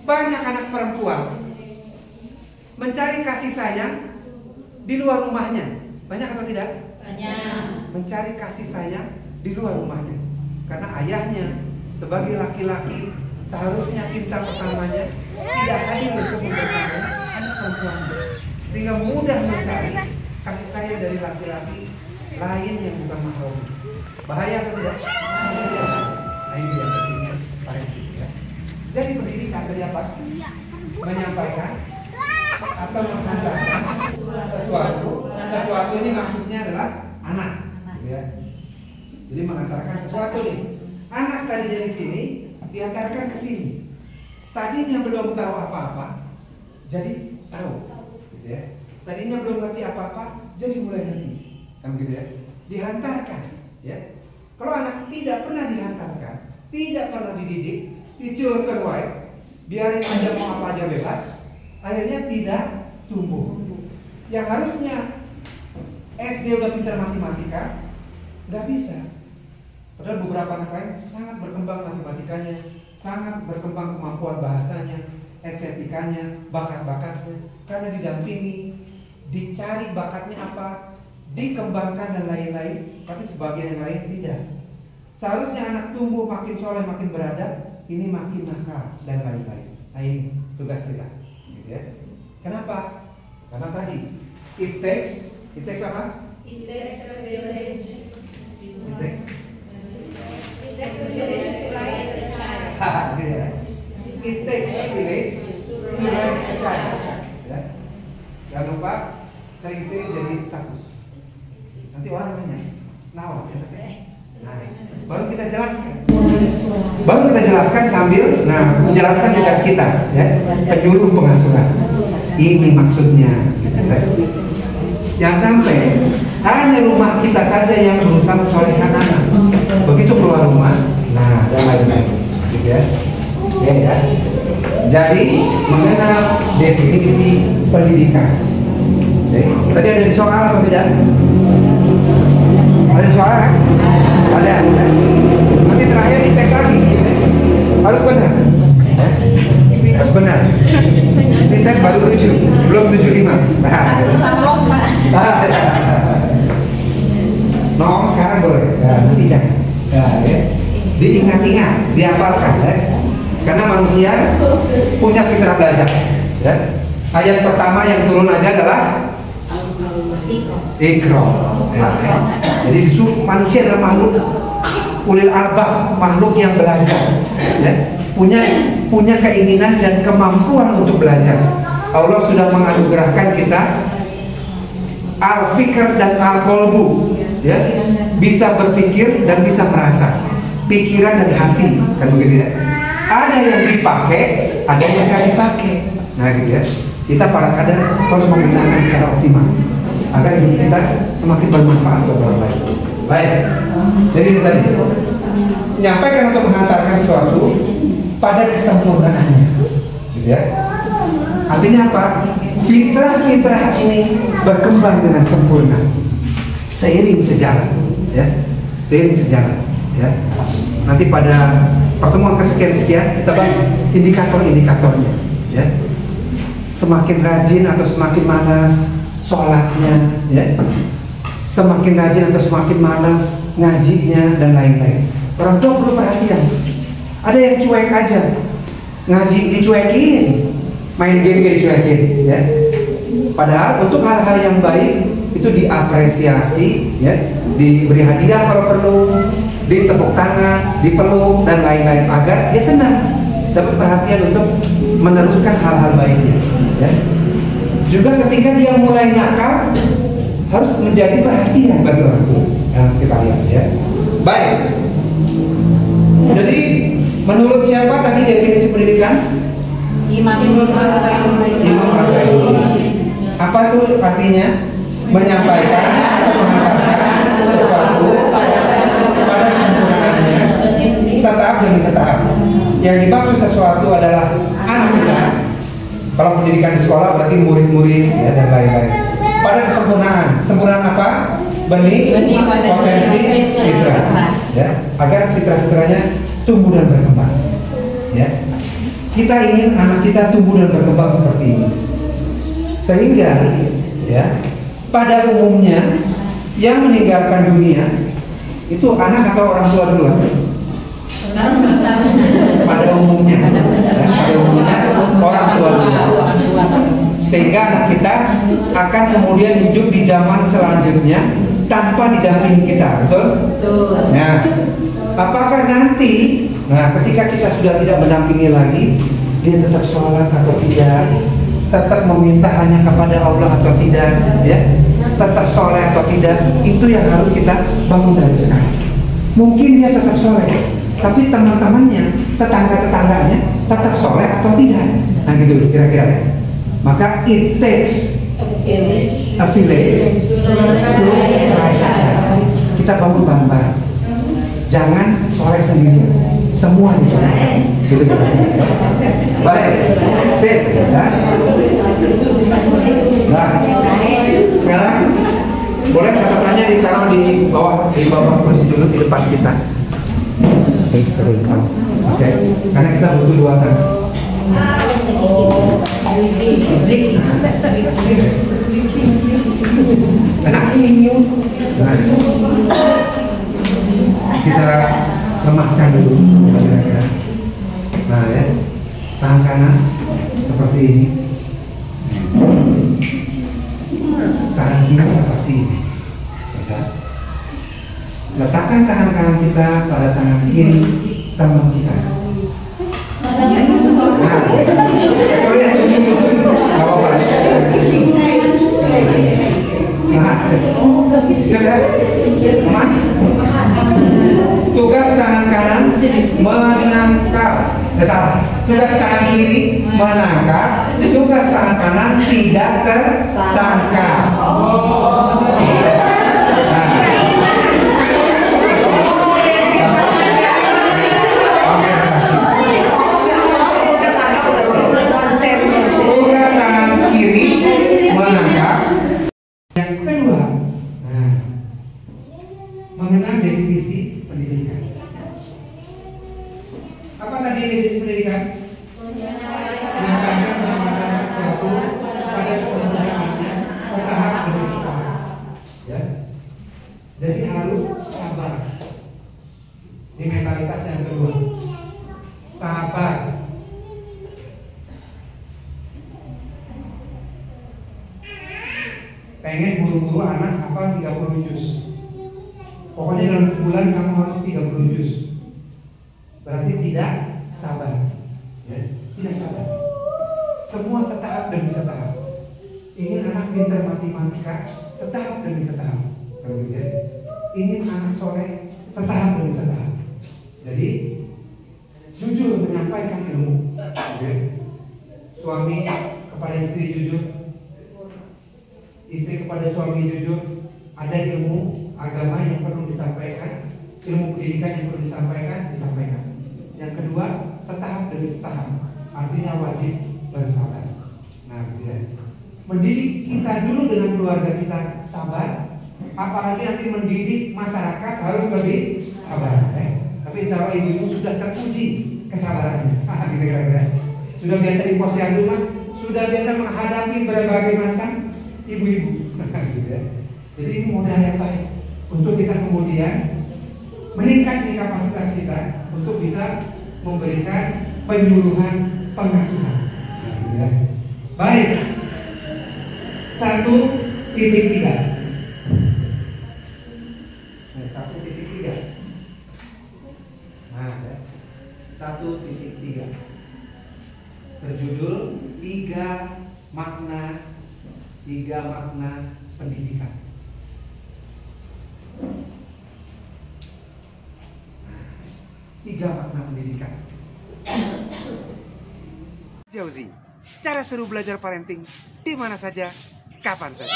banyak anak perempuan mencari kasih sayang di luar rumahnya. Banyak atau tidak? Banyak. Mencari kasih sayang di luar rumahnya. Karena ayahnya sebagai laki-laki seharusnya cinta pertamanya tidak hadir untuk membersama anak perempuannya, sehingga mudah mencari kasih sayang dari laki-laki lain yang bukan mahram. Bahaya atau tidak? Nah, ini yang pentingnya parenting, ya. Jadi pendidikan tadi apa? Menyampaikan atau menghantarkan sesuatu. Sesuatu ini maksudnya adalah anak, ya. Jadi mengantarkan sesuatu nih. Anak tadi dari sini diantarkan ke sini. Tadinya belum tahu apa-apa, jadi tahu, gitu ya. Tadinya belum ngerti apa-apa, jadi mulai ngerti, kan gitu ya. Dihantarkan, ya. Kalau anak tidak pernah dihantarkan, tidak pernah dididik, dicurkan wae, biarin aja mau apa aja bebas, akhirnya tidak tumbuh. Yang harusnya SD udah pintar matematika, nggak bisa. Padahal beberapa anak lain sangat berkembang matematikanya, sangat berkembang kemampuan bahasanya, estetikanya, bakat-bakatnya, karena didampingi, dicari bakatnya apa, dikembangkan dan lain-lain. Tapi sebagian yang lain tidak. Seharusnya anak tumbuh makin soleh, makin beradab, ini makin nakal dan lain-lain. Nah ini tugas kita, gitu ya. Kenapa? Karena tadi it takes apa? It takes a village. It takes It takes a village to raise a child. ya. It takes a village to raise a child. Ya. Jangan lupa sering-sering jadi status. Nanti orang tanya, nah, baru kita jelaskan. Baru kita jelaskan sambil menjalankan tugas kita, ya. Penyuluh pengasuhan. Ini maksudnya. Ya. Jangan sampai hanya rumah kita saja yang berusaha mencolehkan anak. Begitu keluar rumah, nah dan lain-lain, gitu ya. Oke, ya. Jadi mengenal definisi pendidikan. Oke. Tadi ada di soal atau tidak? Ada di soal kan? Ada. Nanti terakhir di teks lagi, gitu ya. Harus benar. Harus benar. Di teks baru 7, belum 75. Nong sekarang boleh, nanti jangan. Ya. Diingat-ingat, dihafalkan, ya. Karena manusia punya fitrah belajar. Ya. Ayat pertama yang turun aja adalah Iqra. Ya. Jadi disuruh manusia adalah makhluk ulil albab, makhluk yang belajar. Ya. Punya keinginan dan kemampuan untuk belajar. Allah sudah menganugerahkan kita al-fikr dan al-qalbu, ya, bisa berpikir dan bisa merasa, pikiran dan hati, kan begitu ya. Ada yang dipakai, ada yang nggak dipakai. Nah gitu ya. Kita para kader harus menggunakan secara optimal agar hidup kita semakin bermanfaat untuk orang lain. Baik. Jadi ini tadi menyampaikan atau menghantarkan sesuatu pada kesempurnaannya, gitu ya. Artinya apa? Fitrah-fitrah ini berkembang dengan sempurna seiring sejalan, ya. Seiring sejalan, ya. Nanti pada pertemuan kesekian-sekian kita bahas indikator-indikatornya, ya. Semakin rajin atau semakin malas sholatnya, ya. Semakin rajin atau semakin malas ngajinya dan lain-lain. Orang tua perlu perhatian. Ada yang cuek aja, ngaji dicuekin, main game dicuekin, ya. Padahal untuk hal-hal yang baik itu diapresiasi, ya, diberi hadiah kalau perlu, ditepuk tangan, dipeluk dan lain-lain agar dia senang, dapat perhatian untuk meneruskan hal-hal baiknya, ya. Juga ketika dia mulai nakal harus menjadi perhatian bagi orang tua. Nah, kita lihat, ya. Baik. Jadi menurut siapa tadi definisi pendidikan? Imam Apa itu artinya? Menyampaikan atau mengatakan sesuatu pada kesempurnaannya setahap demi setahap. Yang dimaksud sesuatu adalah anak kita. Kalau pendidikan di sekolah berarti murid-murid, ya, dan lain-lain. Pada kesempurnaan. Kesempurnaan apa? Benih potensi fitrah, ya, agar fitrah-fitrahnya tumbuh dan berkembang, ya. kita ingin anak kita tumbuh dan berkembang seperti ini. Sehingga ya, pada umumnya yang meninggalkan dunia itu anak atau orang tua duluan? Pada umumnya, orang tua duluan. Sehingga anak kita akan kemudian hidup di zaman selanjutnya tanpa didampingi kita, betul? Nah, apakah nanti, ketika kita sudah tidak mendampingi lagi, dia tetap sholat atau tidak, tetap meminta hanya kepada Allah atau tidak, ya, tetap soleh atau tidak, itu yang harus kita bangun dari sekarang. Mungkin dia tetap soleh, tapi teman-temannya, tetangga-tetangganya tetap soleh atau tidak. Nah gitu kira-kira. Maka it takes a village to rise saja. Kita bangun bareng-bareng. Jangan soleh sendirian. Semua disolehkan. Gitu. Baik. Ya. Nah, sekarang boleh catatannya ditaruh di bawah kursi dulu di depan kita. Oke, karena kita butuh dua kan. Enak. Kita lemaskan dulu. Nah ya, tangan kanan seperti ini, tangan kiri seperti ini. Bisa. Letakkan tangan kanan kita pada tangan kiri teman kita. Nah, coba ya, nggak apa-apa. Nah, sudah, aman. Tugas tangan kanan menangkap. Salah. Tugas tangan kiri menangkap. Tugas tangan kanan tidak tertangkap. Mengenal definisi pendidikan. Apa tadi definisi pendidikan? Menyampaikan pemahaman sesuatu pada kesempurnaannya bertahap demi tahap. Ya. Jadi harus sabar. Di mentalitas yang kedua, sabar. Pengen buru-buru anak hafal 30 juz. Pokoknya dalam sebulan kamu harus 30 juz. Berarti tidak sabar. Ya, tidak sabar. Semua setahap demi setahap. Ingin anak pintar matematika setahap demi setahap. Ya. Ingin anak soleh setahap demi setahap. Jadi jujur menyampaikan ilmu. Ya. Suami kepada istri jujur, istri kepada suami jujur. Ada ilmu agama yang perlu disampaikan, ilmu pendidikan yang perlu disampaikan. Yang kedua, setahap demi setahap, artinya wajib bersabar. Nah, gitu ya. Mendidik kita dulu dengan keluarga kita sabar, apalagi nanti mendidik masyarakat harus lebih sabar. Tapi insya Allah ibu-ibu sudah terpuji kesabarannya. Gitu kira-kira. Sudah biasa di posyandu, sudah biasa menghadapi berbagai macam ibu-ibu. Gitu ya. Jadi ini modal yang baik untuk kita kemudian meningkat nih kapasitas kita untuk bisa memberikan penyuluhan pengasuhan. Ya. Baik. 1.3. 1.3. Nah, ya. 1.3. Berjudul 3 makna pendidikan. Tiga makna pendidikan. Jauzi, cara seru belajar parenting di mana saja, kapan saja.